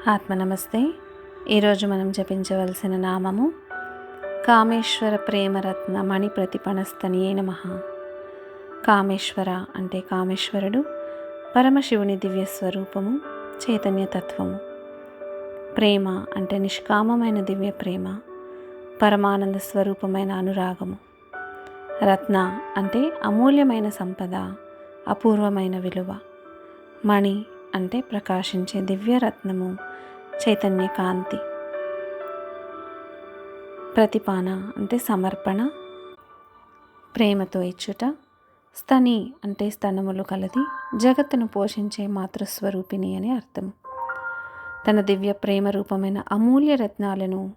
ఆత్మ నమస్తే. ఈరోజు మనం జపించవలసిన నామము కామేశ్వర ప్రేమరత్న మణి ప్రతిపణస్తనియే నమః. కామేశ్వర అంటే కామేశ్వరుడు, పరమశివుని దివ్య స్వరూపము, చైతన్యతత్వము. ప్రేమ అంటే నిష్కామమైన దివ్య ప్రేమ, పరమానంద స్వరూపమైన అనురాగము. రత్న అంటే అమూల్యమైన సంపద, అపూర్వమైన విలువ. మణి అంటే ప్రకాశించే దివ్యరత్నము, చైతన్య కాంతి. ప్రతిపాన అంటే సమర్పణ, ప్రేమతో ఇచ్చుట. స్తని అంటే స్తనములు కలది, జగత్తును పోషించే మాతృస్వరూపిణి అని అర్థము. తన దివ్య ప్రేమ రూపమైన అమూల్య రత్నాలను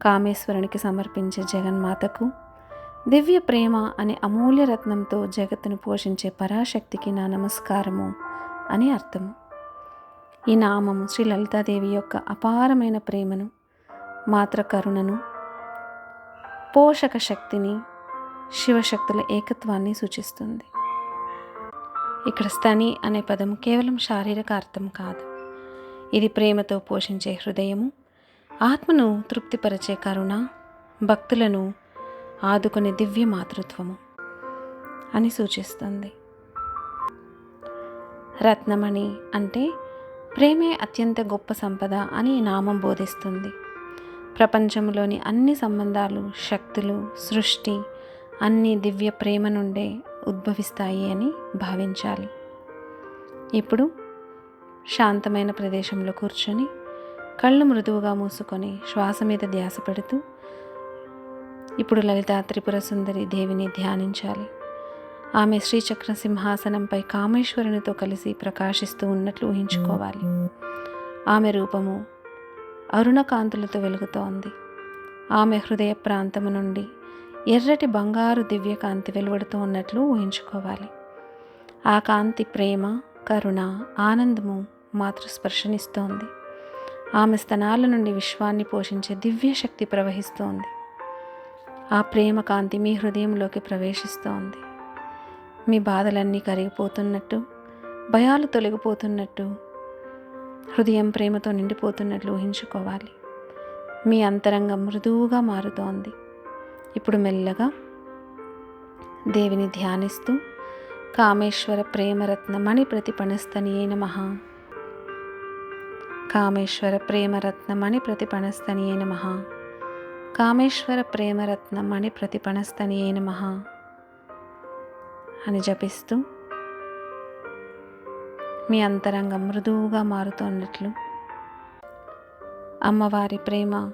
కామేశ్వరునికి సమర్పించే జగన్మాతకు, దివ్య ప్రేమ అనే అమూల్య రత్నంతో జగత్తును పోషించే పరాశక్తికి నా నమస్కారము అని అర్థము. ఈ నామము శ్రీ లలితాదేవి యొక్క అపారమైన ప్రేమను, మాతృ కరుణను, పోషక శక్తిని, శివశక్తుల ఏకత్వాన్ని సూచిస్తుంది. ఇక్కడ స్తని అనే పదం కేవలం శారీరక అర్థం కాదు. ఇది ప్రేమతో పోషించే హృదయము, ఆత్మను తృప్తిపరిచే కరుణ, భక్తులను ఆదుకునే దివ్య మాతృత్వము అని సూచిస్తుంది. రత్నమణి అంటే ప్రేమే అత్యంత గొప్ప సంపద అని ఈ నామం బోధిస్తుంది. ప్రపంచంలోని అన్ని సంబంధాలు, శక్తులు, సృష్టి అన్నీ దివ్య ప్రేమ నుండే ఉద్భవిస్తాయి అని భావించాలి. ఇప్పుడు శాంతమైన ప్రదేశంలో కూర్చొని కళ్ళు మృదువుగా మూసుకొని శ్వాస మీద ధ్యాస పెడుతూ ఇప్పుడు లలితా త్రిపుర సుందరి దేవిని ధ్యానించాలి. ఆమె శ్రీచక్ర సింహాసనంపై కామేశ్వరునితో కలిసి ప్రకాశిస్తూ ఉన్నట్లు ఊహించుకోవాలి. ఆమె రూపము అరుణకాంతులతో వెలుగుతోంది. ఆమె హృదయ ప్రాంతము నుండి ఎర్రటి బంగారు దివ్యకాంతి వెలువడుతూ ఉన్నట్లు ఊహించుకోవాలి. ఆ కాంతి ప్రేమ, కరుణ, ఆనందము మాతృస్పర్శనిస్తోంది. ఆమె స్తనాల నుండి విశ్వాన్ని పోషించే దివ్యశక్తి ప్రవహిస్తోంది. ఆ ప్రేమ కాంతి మీ హృదయంలోకి ప్రవేశిస్తోంది. మీ బాధలన్నీ కరిగిపోతున్నట్టు, భయాలు తొలగిపోతున్నట్టు, హృదయం ప్రేమతో నిండిపోతున్నట్లు ఊహించుకోవాలి. మీ అంతరంగం మృదువుగా మారుతోంది. ఇప్పుడు మెల్లగా దేవిని ధ్యానిస్తూ కామేశ్వర ప్రేమరత్న మణి ప్రతిపణస్తనియే నమః. కామేశ్వర ప్రేమరత్న మణి ప్రతిపణస్తనియే నమః. కామేశ్వర ప్రేమరత్న మణి ప్రతిపణస్తనియే నమః అని జపిస్తూ మీ అంతరంగం మృదువుగా మారుతున్నట్లు, అమ్మవారి ప్రేమ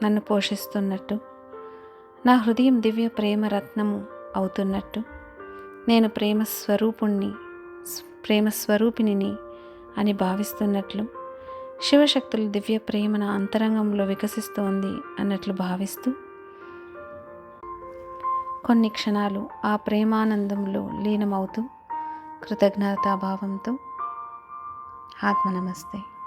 నన్ను పోషిస్తున్నట్టు, నా హృదయం దివ్య ప్రేమ రత్నము అవుతున్నట్టు, నేను ప్రేమ స్వరూపిణిని అని భావిస్తున్నట్లు, శివశక్తుల దివ్య ప్రేమ నా అంతరంగంలో వికసిస్తోంది అన్నట్లు భావిస్తూ కొన్ని క్షణాలు ఆ ప్రేమానందంలో లీనమవుతూ కృతజ్ఞతాభావంతో ఆత్మ నమస్తే.